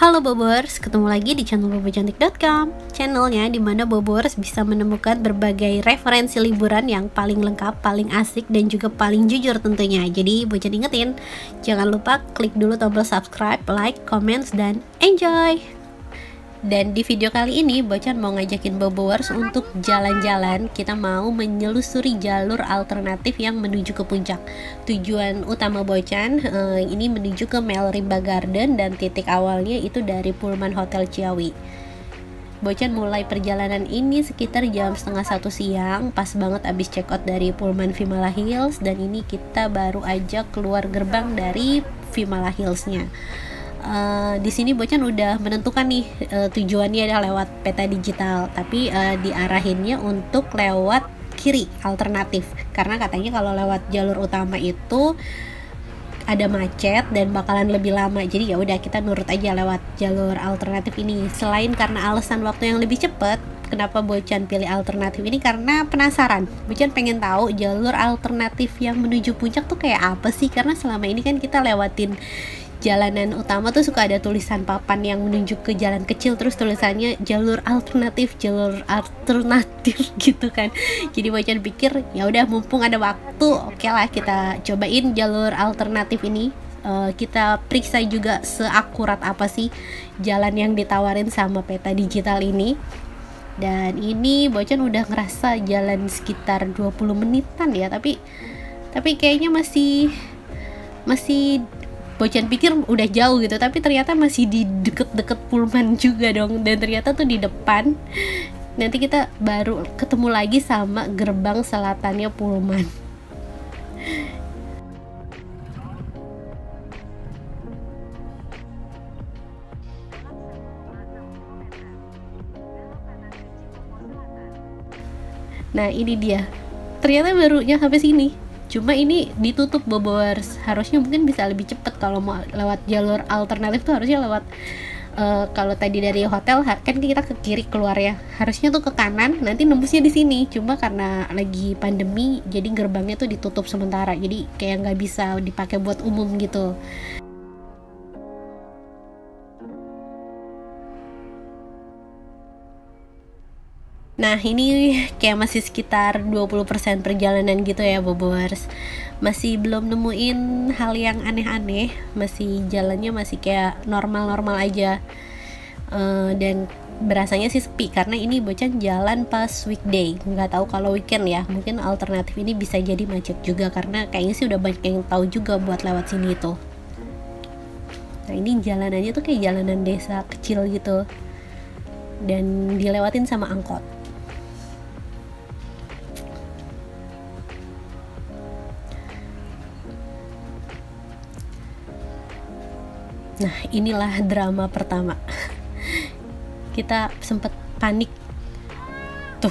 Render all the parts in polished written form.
Halo Bobors, ketemu lagi di channel bobocantik.com, channelnya dimana Bobors bisa menemukan berbagai referensi liburan yang paling lengkap, paling asik, dan juga paling jujur tentunya. Jadi Bocan ingetin, jangan lupa klik dulu tombol subscribe, like, comments, dan enjoy. Dan di video kali ini Bocan mau ngajakin Bobors untuk jalan-jalan. Kita mau menyelusuri jalur alternatif yang menuju ke puncak. Tujuan utama Bocan ini menuju ke Melrimba Garden, dan titik awalnya itu dari Pullman Hotel Ciawi. Bocan mulai perjalanan ini sekitar jam setengah 1 siang, pas banget abis check out dari Pullman Vimala Hills, dan ini kita baru aja keluar gerbang dari Vimala Hillsnya. Di sini Bocan udah menentukan nih tujuannya adalah lewat peta digital, tapi diarahinnya untuk lewat kiri alternatif, karena katanya kalau lewat jalur utama itu ada macet dan bakalan lebih lama. Jadi ya udah, kita nurut aja lewat jalur alternatif ini. Selain karena alasan waktu yang lebih cepat, kenapa Bocan pilih alternatif ini? Karena penasaran. Bocan pengen tahu jalur alternatif yang menuju puncak tuh kayak apa sih, karena selama ini kan kita lewatin jalanan utama tuh suka ada tulisan papan yang menunjuk ke jalan kecil, terus tulisannya jalur alternatif gitu kan. Jadi Bocan pikir ya udah, mumpung ada waktu, oke lah kita cobain jalur alternatif ini. Kita periksa juga seakurat apa sih jalan yang ditawarin sama peta digital ini. Dan ini Bocan udah ngerasa jalan sekitar 20 menitan ya, tapi kayaknya masih Bocan pikir udah jauh gitu, tapi ternyata masih di deket-deket Pullman juga dong. Dan ternyata tuh di depan nanti kita baru ketemu lagi sama gerbang selatannya Pullman. Nah ini dia, ternyata barunya sampai sini. Cuma ini ditutup Bobors. Harusnya mungkin bisa lebih cepet kalau mau lewat jalur alternatif tuh, harusnya lewat kalau tadi dari hotel kan kita ke kiri keluar ya, harusnya tuh ke kanan, nanti nembusnya di sini. Cuma karena lagi pandemi, jadi gerbangnya tuh ditutup sementara, jadi kayak nggak bisa dipakai buat umum gitu. Nah ini kayak masih sekitar 20% perjalanan gitu ya Bobors. Masih belum nemuin hal yang aneh-aneh, masih jalannya masih kayak normal-normal aja. Dan berasanya sih sepi, karena ini Bocan jalan pas weekday. Nggak tahu kalau weekend ya, mungkin alternatif ini bisa jadi macet juga, karena kayaknya sih udah banyak yang tahu juga buat lewat sini tuh. Nah ini jalanannya tuh kayak jalanan desa kecil gitu, dan dilewatin sama angkot. Nah inilah drama pertama. Kita sempet panik. Tuh,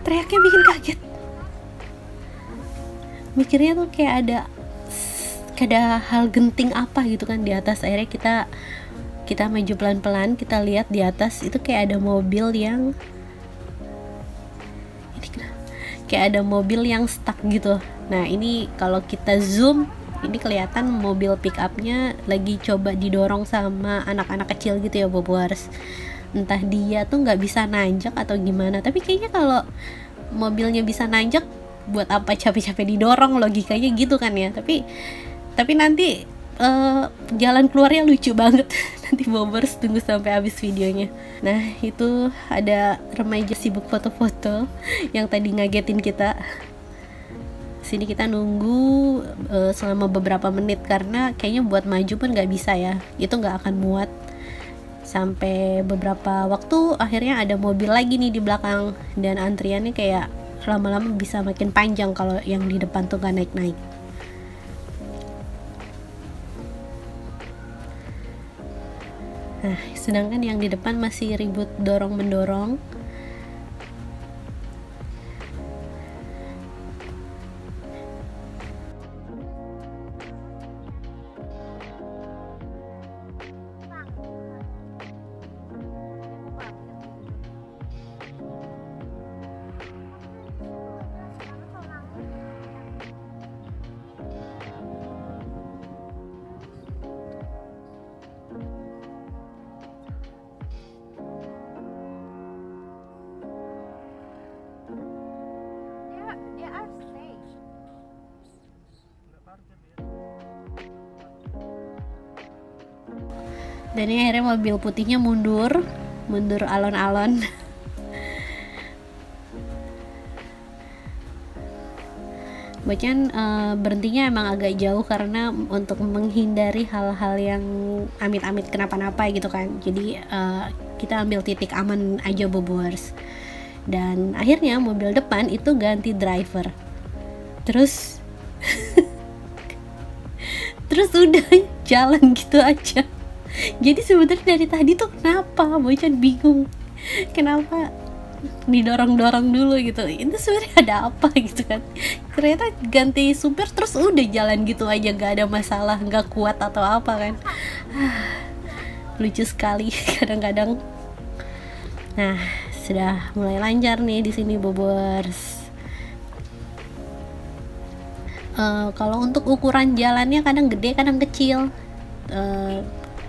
teriaknya bikin kaget. Mikirnya tuh kayak ada hal genting apa gitu kan di atas. Akhirnya kita maju pelan-pelan, kita lihat di atas itu kayak ada mobil yang stuck gitu. Nah ini kalau kita zoom, ini kelihatan mobil pick upnya lagi coba didorong sama anak-anak kecil gitu ya Bobors. Entah dia tuh nggak bisa nanjak atau gimana, tapi kayaknya kalau mobilnya bisa nanjak, buat apa capek-capek didorong, logikanya gitu kan ya. Tapi nanti jalan keluarnya lucu banget. Nanti Bobors tunggu sampai habis videonya. Nah itu ada remaja sibuk foto-foto yang tadi ngagetin kita. Sini kita nunggu selama beberapa menit, karena kayaknya buat maju pun nggak bisa ya, itu nggak akan muat. Sampai beberapa waktu akhirnya ada mobil lagi nih di belakang, dan antriannya kayak lama-lama bisa makin panjang kalau yang di depan tuh nggak naik-naik. Nah sedangkan yang di depan masih ribut dorong-mendorong. Dan ini akhirnya mobil putihnya mundur alon-alon. Bocan berhentinya emang agak jauh karena untuk menghindari hal-hal yang amit-amit kenapa-napa gitu kan. Jadi kita ambil titik aman aja Bobors. Dan akhirnya mobil depan itu ganti driver. Terus terus udah jalan gitu aja. Jadi sebenarnya dari tadi tuh kenapa Bocan bingung, kenapa didorong-dorong dulu gitu, itu sebenarnya ada apa gitu kan. Ternyata ganti supir terus udah jalan gitu aja, gak ada masalah, gak kuat atau apa kan. Lucu sekali kadang-kadang. Nah, sudah mulai lancar nih di sini Bobors. Kalau untuk ukuran jalannya kadang gede kadang kecil,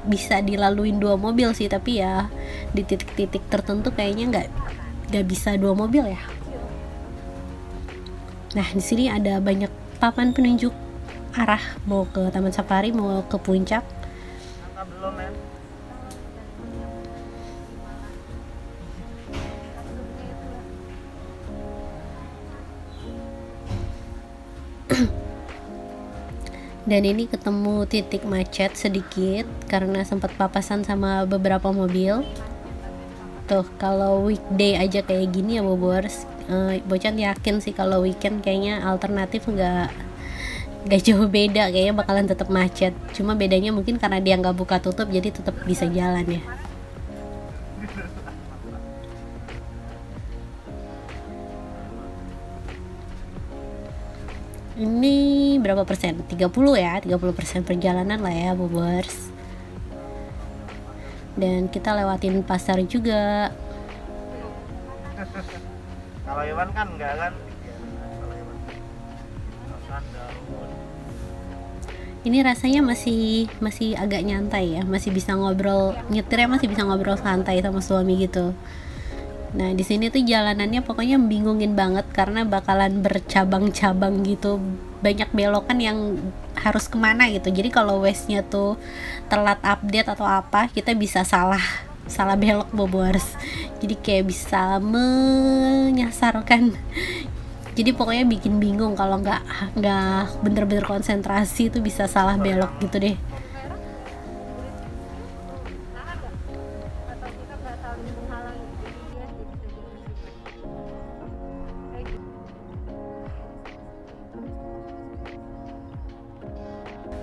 bisa dilaluin 2 mobil sih, tapi ya di titik-titik tertentu kayaknya nggak bisa 2 mobil ya. Nah, di sini ada banyak papan penunjuk arah mau ke Taman Safari, mau ke puncak. Belum ya. Dan ini ketemu titik macet sedikit karena sempat papasan sama beberapa mobil. Tuh, kalau weekday aja kayak gini ya Bobors, Bocan yakin sih kalau weekend kayaknya alternatif nggak jauh beda, kayaknya bakalan tetap macet. Cuma bedanya mungkin karena dia nggak buka tutup jadi tetap bisa jalan ya. Ini berapa persen? 30 ya, 30% perjalanan lah ya Bobors. Dan kita lewatin pasar juga. Kalau Iwan kan enggak kan? Ini rasanya masih agak nyantai ya, masih bisa ngobrol, nyetirnya masih bisa ngobrol santai sama suami gitu. Nah, di sini tuh jalanannya pokoknya bingungin banget karena bakalan bercabang-cabang gitu, banyak belokan yang harus kemana gitu. Jadi kalau Waze-nya tuh telat update atau apa, kita bisa salah belok Bobors. Jadi kayak bisa menyasarkan. Jadi pokoknya bikin bingung kalau nggak bener-bener konsentrasi tuh bisa salah belok gitu deh.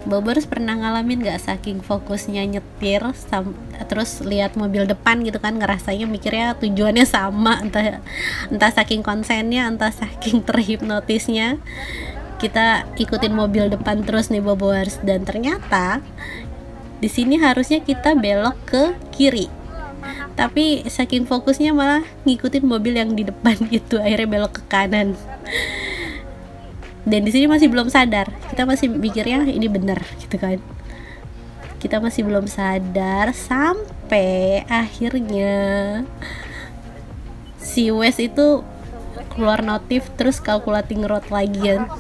Bobors pernah ngalamin gak saking fokusnya nyetir terus lihat mobil depan gitu kan, ngerasanya mikirnya tujuannya sama, entah saking konsennya, entah saking terhipnotisnya kita ikutin mobil depan terus nih Bobors. Dan ternyata di sini harusnya kita belok ke kiri, tapi saking fokusnya malah ngikutin mobil yang di depan gitu, akhirnya belok ke kanan. Dan di sini masih belum sadar, kita masih mikirnya ini bener gitu kan. Kita masih belum sadar sampai akhirnya si Waze itu keluar notif terus calculating route lagi kan.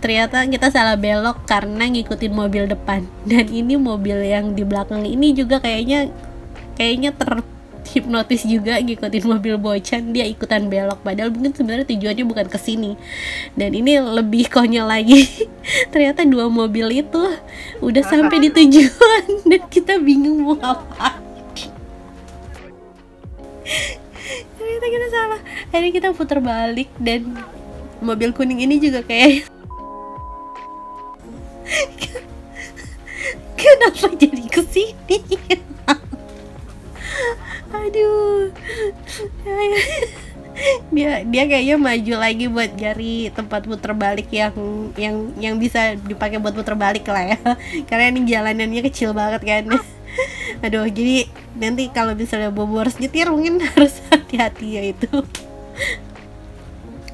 Ternyata kita salah belok karena ngikutin mobil depan. Dan ini mobil yang di belakang ini juga kayaknya terhipnotis juga ngikutin mobil Bocan, dia ikutan belok padahal mungkin sebenarnya tujuannya bukan ke sini. Dan ini lebih konyol lagi. Ternyata 2 mobil itu udah sampai di tujuan dan kita bingung mau apa. Ternyata kita salah. Akhirnya kita putar balik dan mobil kuning ini juga kayak kenapa jadi kesini? Aduh, dia kayaknya maju lagi buat cari tempat puter balik yang bisa dipakai buat puter balik lah ya, karena ini jalanannya kecil banget kan. Aduh, jadi nanti kalau misalnya Bobors nyetir mungkin harus hati-hati ya itu.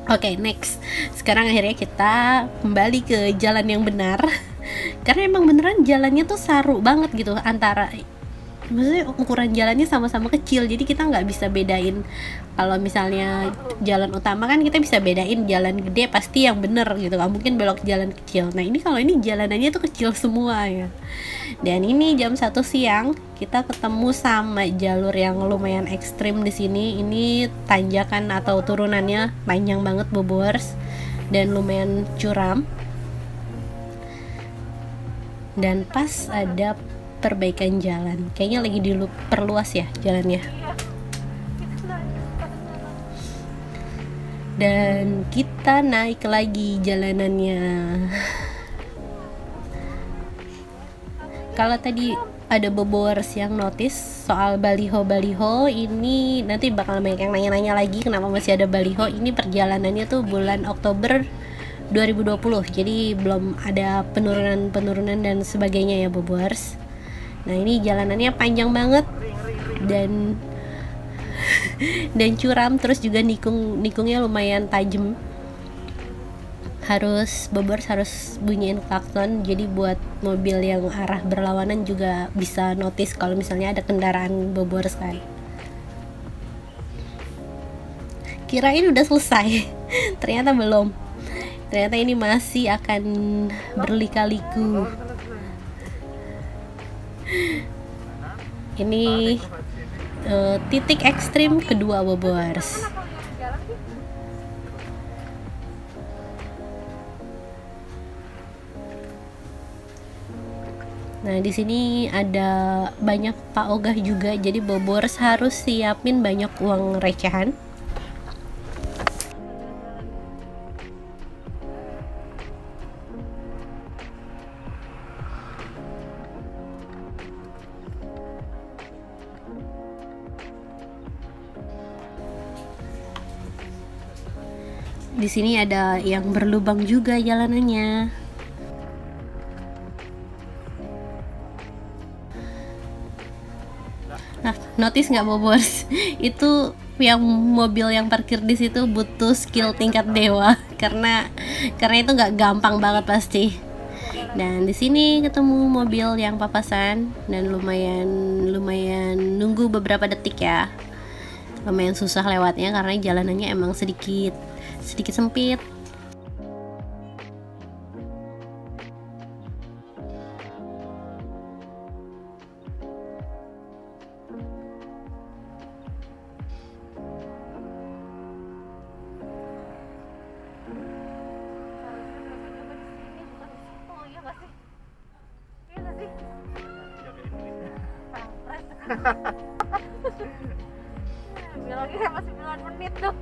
Oke, next. Sekarang akhirnya kita kembali ke jalan yang benar. Karena emang beneran jalannya tuh saru banget gitu, antara maksudnya ukuran jalannya sama-sama kecil, jadi kita nggak bisa bedain. Kalau misalnya jalan utama kan kita bisa bedain jalan gede pasti yang bener gitu, nggak mungkin belok jalan kecil. Nah ini kalau ini jalanannya tuh kecil semua ya. Dan ini jam 1 siang kita ketemu sama jalur yang lumayan ekstrim di sini. Ini tanjakan atau turunannya panjang banget Bobors dan lumayan curam. Dan pas ada perbaikan jalan, kayaknya lagi diperluas ya jalannya. Dan kita naik lagi jalanannya. Kalau tadi ada Bobors yang notice soal baliho-baliho, ini nanti bakal banyak yang nanya-nanya lagi kenapa masih ada baliho. Ini perjalanannya tuh bulan Oktober 2020, jadi belum ada penurunan dan sebagainya ya Bobors. Nah ini jalanannya panjang banget dan curam, terus juga nikungnya lumayan tajam. Bobors harus bunyiin klakson, jadi buat mobil yang arah berlawanan juga bisa notice kalau misalnya ada kendaraan Bobors kan. Kirain udah selesai, ternyata belum. Ternyata ini masih akan berlika-liku. Ini titik ekstrim kedua Bobors. Nah di sini ada banyak Pak Ogah juga, jadi Bobors harus siapin banyak uang recehan. Di sini ada yang berlubang juga jalanannya. Nah, notice nggak Bobors? Itu yang mobil yang parkir di situ butuh skill tingkat dewa karena itu nggak gampang banget pasti. Dan di sini ketemu mobil yang papasan dan lumayan nunggu beberapa detik ya. Lumayan susah lewatnya karena jalanannya emang sedikit sempit. Bilangnya masih 9 menit tuh.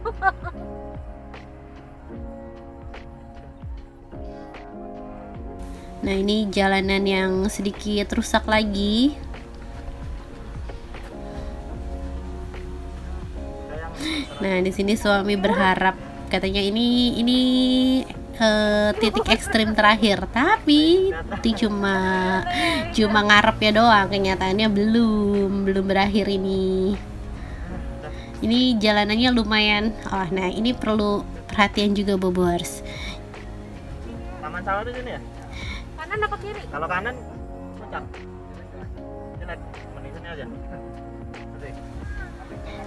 Nah ini jalanan yang sedikit rusak lagi. Nah di sini suami berharap, katanya ini titik ekstrim terakhir, tapi itu cuma ngarep ya doang, kenyataannya belum berakhir ini. Ini jalanannya lumayan. Nah ini perlu perhatian juga Bobors. Taman sawah di sini ya? Kanan apa kiri? Kalau kanan puncak. Ini sini aja.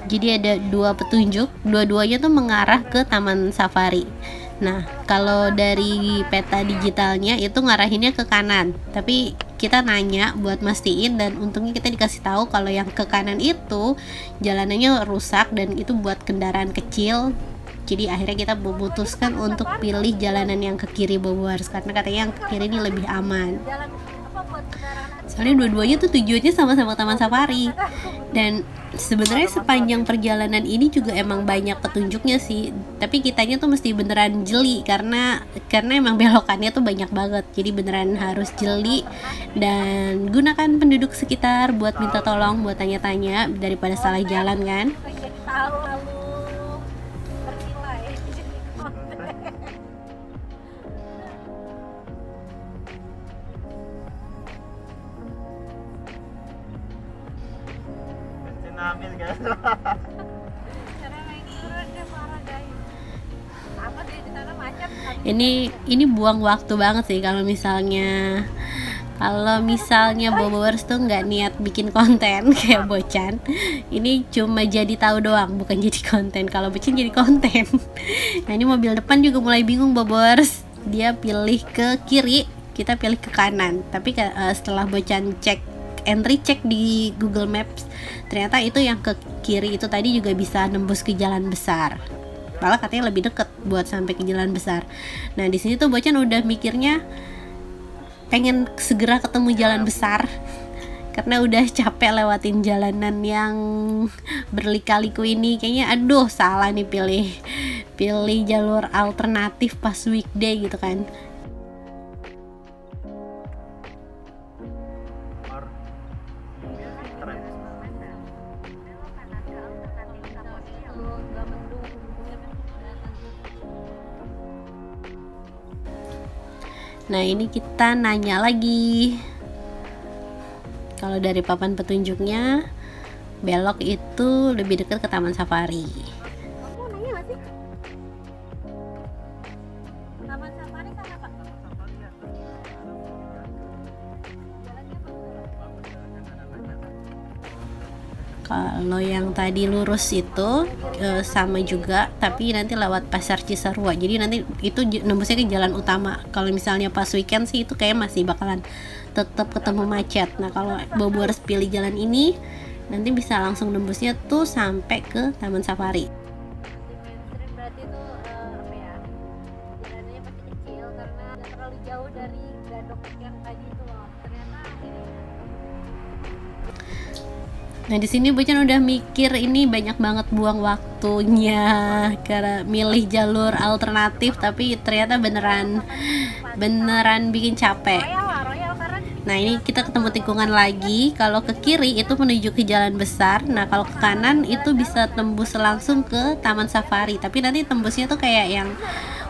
Jadi ada dua petunjuk, dua-duanya tuh mengarah ke Taman Safari. Nah, kalau dari peta digitalnya itu ngarahinnya ke kanan, tapi kita nanya buat mastiin dan untungnya kita dikasih tahu kalau yang ke kanan itu jalanannya rusak dan itu buat kendaraan kecil. Jadi akhirnya kita memutuskan untuk pilih jalanan yang ke kiri Bobors karena katanya yang ke kiri ini lebih aman. Jalan apa buat kendaraan? Soalnya dua-duanya tuh tujuannya sama-sama Taman Safari. Dan sebenarnya sepanjang perjalanan ini juga emang banyak petunjuknya sih, tapi kitanya tuh mesti beneran jeli karena emang belokannya tuh banyak banget, jadi beneran harus jeli dan gunakan penduduk sekitar buat minta tolong, buat tanya-tanya daripada salah jalan kan. Tahu lalu bernilai. Bensin habis guys. Cara naik turun dia parah guys. Apa sih di sana macet? Ini buang waktu banget sih kalau misalnya Kalau misalnya Bobowers tuh nggak niat bikin konten kayak Bocan, ini cuma jadi tahu doang, bukan jadi konten. Kalau Bocan jadi konten. Nah ini mobil depan juga mulai bingung Bobowers. Dia pilih ke kiri, kita pilih ke kanan. Tapi setelah Bocan cek cek di Google Maps, ternyata itu yang ke kiri itu tadi juga bisa nembus ke jalan besar. Malah katanya lebih deket buat sampai ke jalan besar. Nah di sini tuh Bocan udah mikirnya pengen segera ketemu jalan besar karena udah capek lewatin jalanan yang berlika-liku ini. Kayaknya aduh salah nih pilih jalur alternatif pas weekday gitu kan. Nah ini kita nanya lagi, kalau dari papan petunjuknya belok itu lebih dekat ke Taman Safari. Kamu nanya nggak sih? Taman Safari sana Pak? Jalannya Kalau yang tadi lurus itu sama juga, tapi nanti lewat Pasar Cisarua. Jadi nanti itu nembusnya ke jalan utama. Kalau misalnya pas weekend sih itu kayak masih bakalan tetap ketemu macet. Nah kalau Bobowers pilih jalan ini, nanti bisa langsung nembusnya tuh sampai ke Taman Safari. mainstream berarti itu apa ya? Jalannya pasti kecil karena nggak terlalu jauh dari gadok yang tadi itu loh. Ternyata ini Nah di sini Bocan udah mikir ini banyak banget buang waktunya karena milih jalur alternatif, tapi ternyata beneran bikin capek. royal karena Nah ini kita ketemu tikungan lagi. Kalau ke kiri itu menuju ke jalan besar. Nah kalau ke kanan itu bisa tembus langsung ke Taman Safari. Tapi nanti tembusnya tuh kayak yang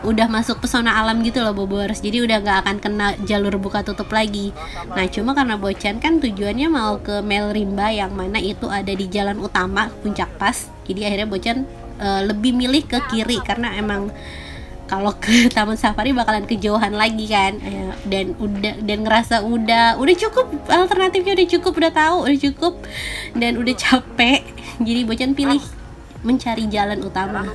udah masuk pesona alam gitu loh Bobowers. Jadi udah nggak akan kena jalur buka tutup lagi. Nah cuma karena Bocan kan tujuannya mau ke Melrimba yang mana itu ada di jalan utama Puncak Pas. Jadi akhirnya Bocan lebih milih ke kiri karena emang kalau ke Taman Safari bakalan kejauhan lagi kan. Dan ngerasa udah cukup, alternatifnya udah cukup, udah tahu udah cukup dan udah capek. Jadi Bocan pilih mencari jalan utama.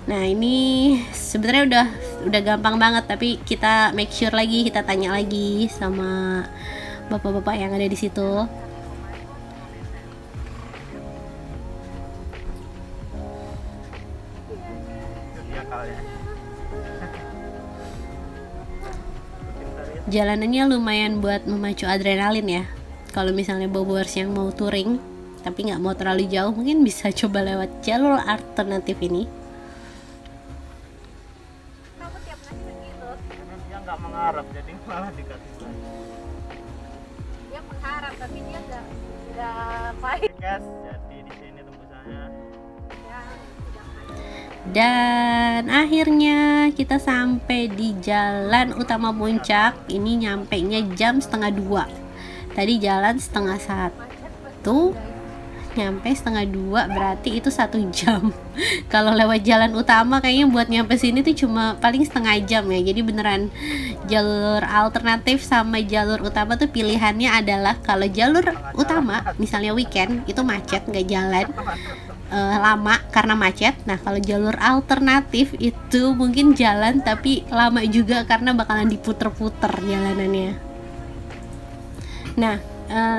Nah ini sebenarnya udah gampang banget, tapi kita make sure lagi, kita tanya lagi sama bapak-bapak yang ada di situ. Jalanannya lumayan buat memacu adrenalin ya. Kalau misalnya Bobowers yang mau touring tapi nggak mau terlalu jauh, mungkin bisa coba lewat jalur alternatif ini. kamu tiap ngasih begitu. Dia nggak mengharap, jadi malah dikasih. Dia mengharap tapi dia nggak baik. Guys, jadi di sini tembusannya. Ya, sudah Dan akhirnya kita sampai di jalan utama Puncak. Ini nyampainya jam 1:30. Tadi jalan 1:30, nyampe 1:30, berarti itu 1 jam. Kalau lewat jalan utama kayaknya buat nyampe sini tuh cuma paling setengah jam ya. Jadi beneran jalur alternatif sama jalur utama tuh pilihannya adalah kalau jalur utama misalnya weekend itu macet, nggak jalan, lama karena macet. Nah kalau jalur alternatif itu mungkin jalan tapi lama juga karena bakalan diputer-puter jalanannya. Nah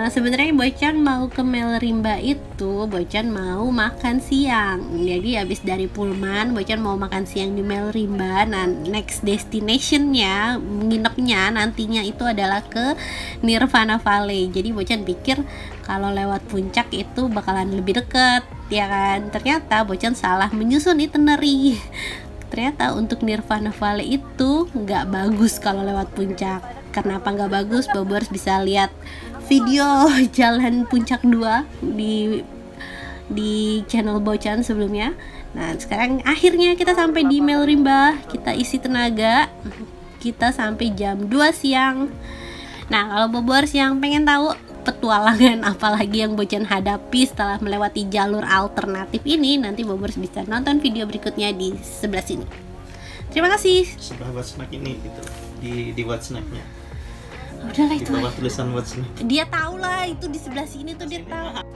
sebenarnya Bocan mau ke Melrimba itu Bocan mau makan siang. Jadi habis dari Pullman Bocan mau makan siang di Melrimba. Nah next destinationnya, nginepnya nantinya itu adalah ke Nirvana Valley. Jadi Bocan pikir kalau lewat puncak itu bakalan lebih deket ya kan. Ternyata Bocan salah menyusun itinerary. Ternyata untuk Nirvana Valley itu nggak bagus kalau lewat puncak. Kenapa nggak bagus? Bobowers bisa lihat video jalan puncak 2 di channel Bocan sebelumnya. Nah sekarang akhirnya kita sampai di Melrimba. Kita isi tenaga, kita sampai jam 2 siang. Nah kalau Bobowers yang pengen tahu petualangan apalagi yang Bocan hadapi setelah melewati jalur alternatif ini, nanti Bobowers bisa nonton video berikutnya di sebelah sini. Terima kasih. Sebelah buat snack ini gitu di buat snacknya. Udahlah Di itu. bawah tulisan what's next. Dia tahu lah itu di sebelah sini tuh dia tahu.